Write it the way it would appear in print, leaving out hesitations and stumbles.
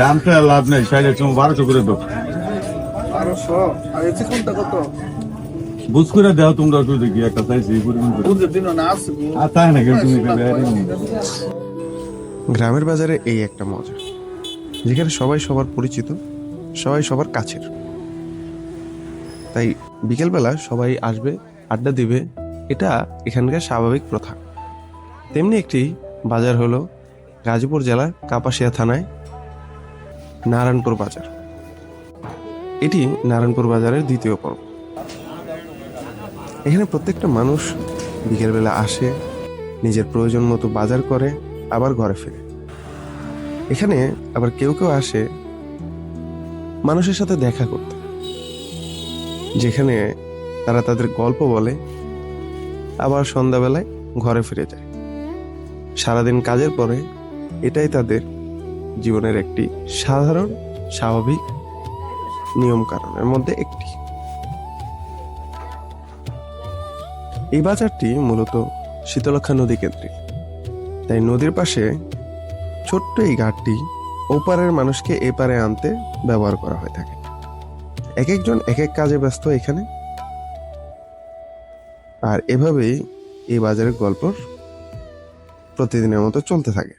দামটা লাভ নেই, 1200 করে দাও। 1200 আর এই চিকনটা কত? বুঝ করে দাও তোমরা, একটু দেখি একটা চাইছি পরিমাণ করে। বুঝে দিন না আছে আর তাই না কিন্তু তুমি গ্রামের বাজারে এই একটা মজা, যেখানে সবাই সবার পরিচিত, সবাই সবার কাছের। তাই বিকেলবেলা সবাই আসবে, আড্ডা দিবে, এটা এখানকার স্বাভাবিক প্রথা। তেমনি একটি বাজার হলো গাজীপুর জেলার কাপাসিয়া থানায় নারায়ণপুর বাজার। এটি নারায়ণপুর বাজারের দ্বিতীয় পর্ব। এখানে প্রত্যেকটা মানুষ বিকেলবেলা আসে, নিজের প্রয়োজন মতো বাজার করে, আবার ঘরে ফিরে। এখানে আবার কেউ কেউ আসে মানুষের সাথে দেখা করতে, যেখানে তারা তাদের গল্প বলে, আবার সন্ধ্যাবেলায় ঘরে ফিরে যায়। সারাদিন কাজের পরে এটাই তাদের জীবনের একটি সাধারণ স্বাভাবিক নিয়ম কারণের মধ্যে একটি। এই বাজারটি মূলত শীতলক্ষা নদী কেন্দ্রিক, তাই নদীর পাশে ছোট্ট এই ঘাটটি ওপারের মানুষকে এপারে আনতে ব্যবহার করা হয়ে থাকে। এক একজন এক এক কাজে ব্যস্ত এখানে, আর এভাবেই এই বাজারের গল্প প্রতিদিনের মতো চলতে থাকে।